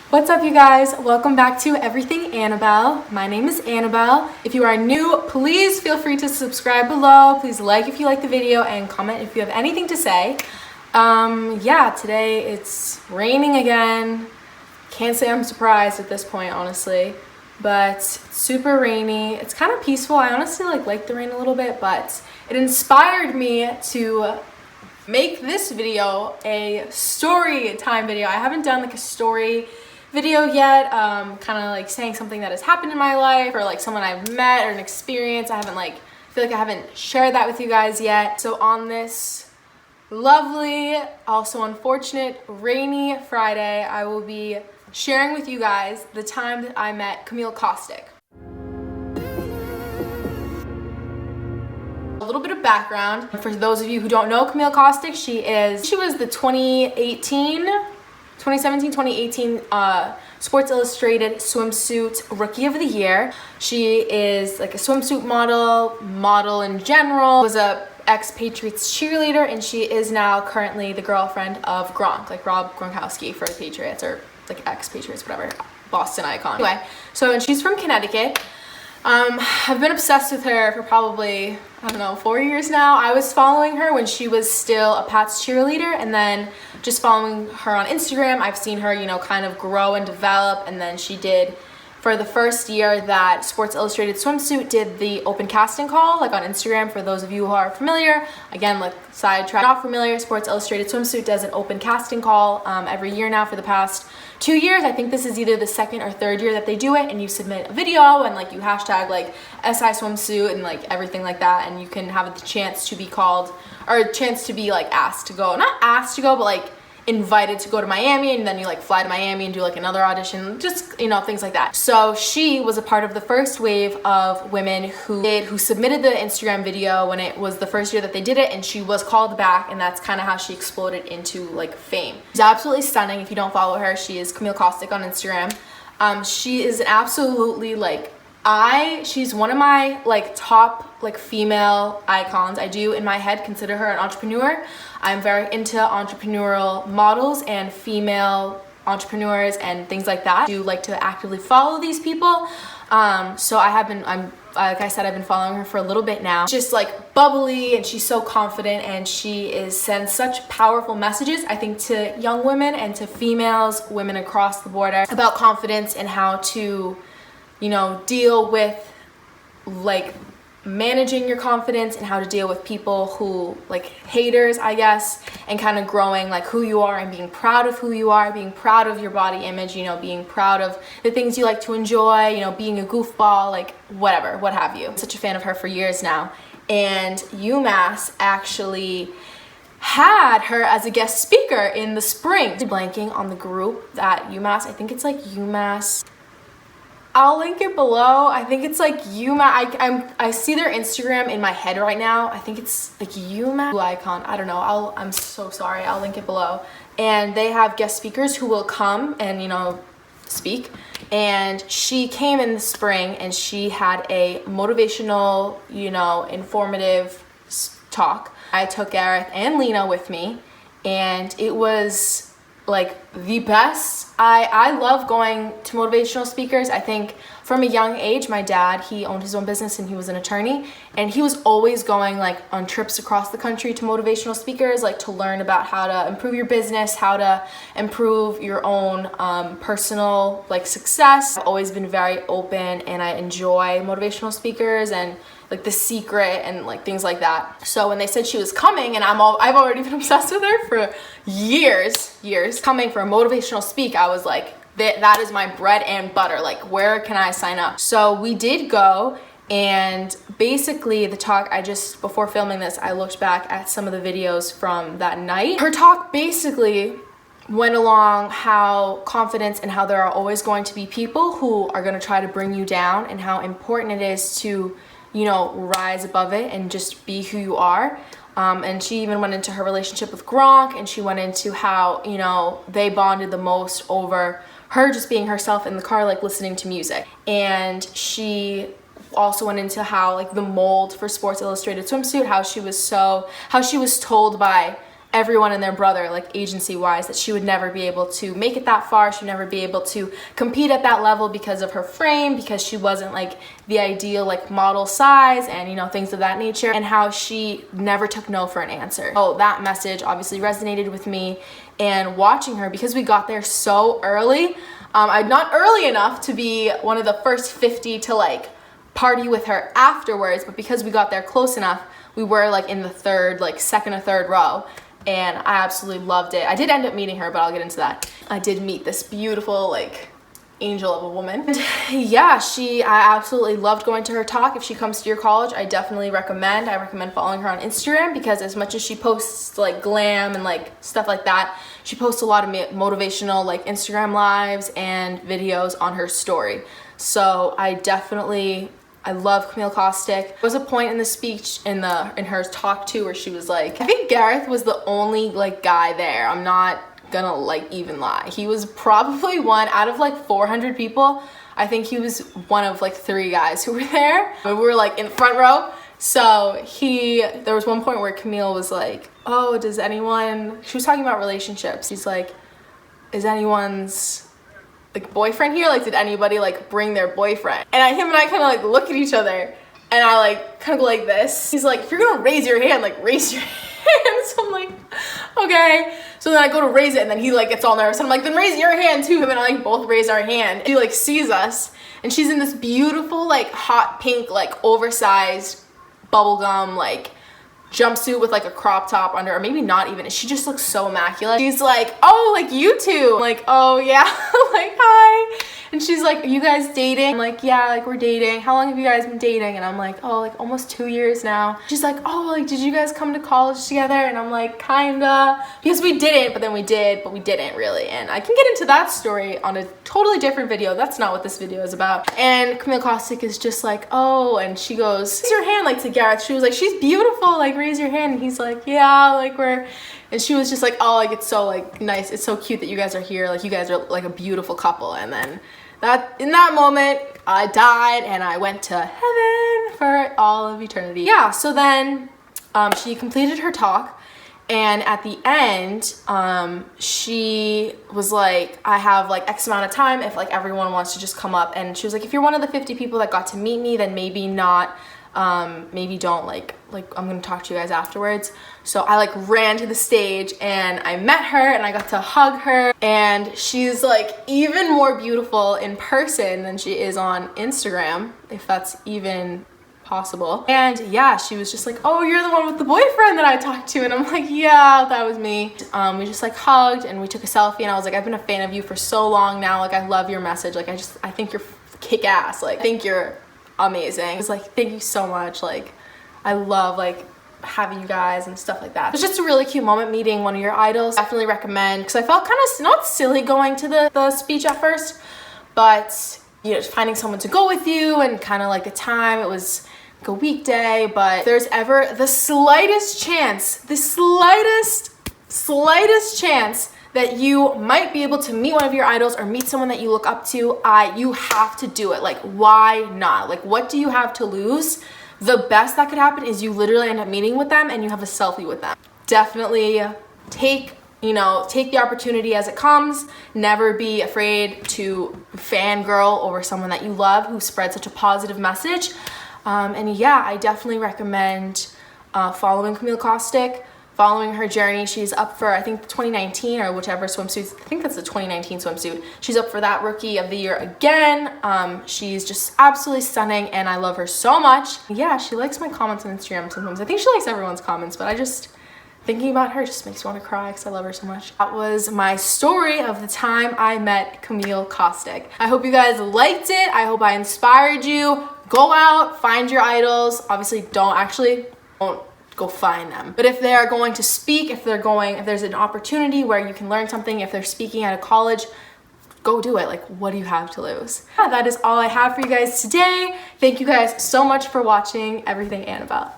What's up, you guys? Welcome back to Everything Annabelle. My name is Annabelle. If you are new, please feel free to subscribe below. Please like if you like the video and comment if you have anything to say. Today it's raining again. Can't say I'm surprised at this point, honestly, but it's super rainy. It's kind of peaceful. I honestly like the rain a little bit, but it inspired me to make this video a story time video. I haven't done like a story video yet, kind of like saying something that has happened in my life or like someone I've met or an experience. I feel like I haven't shared that with you guys yet. So on this lovely, also unfortunate, rainy Friday, I will be sharing with you guys the time that I met Camille Kostek. A little bit of background for those of you who don't know Camille Kostek. She was the 2017-2018 Sports Illustrated swimsuit rookie of the year. She is like a swimsuit model in general, was a ex-Patriots cheerleader, and she is now currently the girlfriend of Gronk, like Rob Gronkowski for the Patriots, or like ex-Patriots, whatever, Boston icon. Anyway, and she's from Connecticut. I've been obsessed with her for probably, 4 years now. I was following her when she was still a Pats cheerleader, and then just following her on Instagram, I've seen her, kind of grow and develop. And then she did, for the first year that Sports Illustrated swimsuit did the open casting call, like on Instagram. For those of you who are familiar, again, like sidetrack, not familiar, Sports Illustrated swimsuit does an open casting call every year now for the past 2 years. I think this is either the second or third year that they do it, and you submit a video and like you hashtag like SI swimsuit and like everything like that, and you can have the chance to be called, or a chance to be like asked to go, not asked to go, but like invited to go to Miami, and then you like fly to Miami and do like another audition, just things like that. So she was a part of the first wave of women who submitted the Instagram video when it was the first year that they did it, and she was called back, and that's kind of how she exploded into like fame. She's absolutely stunning. If you don't follow her, she is Camille Kostek on Instagram. She is absolutely she's one of my like top like female icons. I do in my head consider her an entrepreneur. I'm very into entrepreneurial models and female entrepreneurs and things like that. I do like to actively follow these people. So I've been following her for a little bit now. Just like bubbly, and she's so confident, and she sends such powerful messages, I think, to young women and to females, women across the border, about confidence and how to deal with like managing your confidence, and how to deal with people who like haters, I guess, and kind of growing like who you are and being proud of who you are, being proud of your body image, being proud of the things you like to enjoy, being a goofball, like whatever, what have you. I'm such a fan of her for years now, and UMass actually had her as a guest speaker in the spring. Blanking on the group that UMass, I think it's like UMass, I'll link it below. I think it's like UMass. I see their Instagram in my head right now. I think it's like UMass icon. I don't know. I'm so sorry. I'll link it below. And they have guest speakers who will come and speak. And she came in the spring, and she had a motivational, informative talk. I took Gareth and Lena with me, and it was like the best. I love going to motivational speakers. I think from a young age, my dad, he owned his own business and he was an attorney, and he was always going like on trips across the country to motivational speakers, like to learn about how to improve your business, how to improve your own personal like success. I've always been very open, and I enjoy motivational speakers and like The Secret and like things like that. So when they said she was coming, and I've already been obsessed with her for years, coming for a motivational speak, I was like, that is my bread and butter. Like, where can I sign up? So we did go, and basically the talk, before filming this, I looked back at some of the videos from that night. Her talk basically went along how confidence, and how there are always going to be people who are going to try to bring you down, and how important it is to rise above it and just be who you are. And she even went into her relationship with Gronk, and she went into how, they bonded the most over her just being herself in the car, like listening to music. And she also went into how like the mold for Sports Illustrated swimsuit, how she was told by everyone and their brother, like agency-wise, that she would never be able to make it that far. She'd never be able to compete at that level because of her frame, because she wasn't like the ideal like model size and, you know, things of that nature, and how she never took no for an answer. So that message obviously resonated with me, and watching her, because we got there so early, I'm not early enough to be one of the first 50 to like party with her afterwards, but because we got there close enough, we were like in the third, like second or third row, and I absolutely loved it. I did end up meeting her, but I'll get into that. I did meet this beautiful like angel of a woman. And yeah, I absolutely loved going to her talk. If she comes to your college, I definitely recommend. I recommend following her on Instagram, because as much as she posts like glam and like stuff like that, she posts a lot of motivational like Instagram lives and videos on her story. So I love Camille Kostek. There was a point in the speech, in her talk too, where she was like, I think Gareth was the only like guy there. I'm not gonna like even lie. He was probably one out of like 400 people. I think he was one of like 3 guys who were there. We were like in front row. So there was one point where Camille was like, oh, she was talking about relationships. He's like, is anyone's like boyfriend here? Like, did anybody like bring their boyfriend? And him and I kind of like look at each other, and I like kind of go like this. He's like, if you're gonna raise your hand, like raise your hand. So I'm like, okay. So then I go to raise it, and then he like gets all nervous. And I'm like, then raise your hand too. Him and I like both raise our hand. She like sees us, and she's in this beautiful like hot pink like oversized bubblegum like jumpsuit with like a crop top under, or maybe not even. She just looks so immaculate. She's like, oh, like you two. I'm like, oh yeah. Like, hi. And she's like, are you guys dating? I'm like, yeah, like we're dating. How long have you guys been dating? And I'm like, oh, like almost 2 years now. She's like, oh, like did you guys come to college together? And I'm like, kinda. Because we didn't, but then we did, but we didn't really. And I can get into that story on a totally different video. That's not what this video is about. And Camille Kostek is just like, oh, and she goes, raise your hand like to Gareth. She was like, she's beautiful, like raise your hand. And he's like, yeah, like and she was just like, oh, like it's so like nice, it's so cute that you guys are here, like you guys are like a beautiful couple. And then in that moment I died, and I went to heaven for all of eternity. Yeah, so then she completed her talk, and at the end she was like, I have like X amount of time if like everyone wants to just come up. And she was like, if you're one of the 50 people that got to meet me, then maybe not, maybe don't like I'm gonna talk to you guys afterwards. So I like ran to the stage, and I met her, and I got to hug her, and she's like even more beautiful in person than she is on Instagram, if that's even possible. And yeah, she was just like, oh, you're the one with the boyfriend that I talked to. And I'm like, yeah, that was me. We just like hugged, and we took a selfie, and I was like, I've been a fan of you for so long now, like I love your message, like I think you're kick-ass, like I think you're amazing. I was like, thank you so much, like I love like having you guys and stuff like that. It was just a really cute moment meeting one of your idols. Definitely recommend, because I felt kind of not silly going to the speech at first, but you know, finding someone to go with you, and kind of like the time, it was like a weekday. But if there's ever the slightest chance, slightest chance that you might be able to meet one of your idols or meet someone that you look up to, you have to do it. Like, why not? Like, what do you have to lose? The best that could happen is you literally end up meeting with them and you have a selfie with them. Definitely take the opportunity as it comes. Never be afraid to fangirl over someone that you love who spreads such a positive message. And yeah, I definitely recommend following Camille Kostek, following her journey. She's up for, I think, 2019 or whichever swimsuit. I think that's the 2019 swimsuit. She's up for that Rookie of the Year again. She's just absolutely stunning, and I love her so much. Yeah, she likes my comments on Instagram sometimes. I think she likes everyone's comments, but thinking about her just makes me want to cry because I love her so much. That was my story of the time I met Camille Kostek. I hope you guys liked it. I hope I inspired you. Go out, find your idols. Obviously, don't go find them. But if they are going to speak, if there's an opportunity where you can learn something, if they're speaking at a college, go do it. Like, what do you have to lose? Yeah, that is all I have for you guys today. Thank you guys so much for watching Everything Annabelle.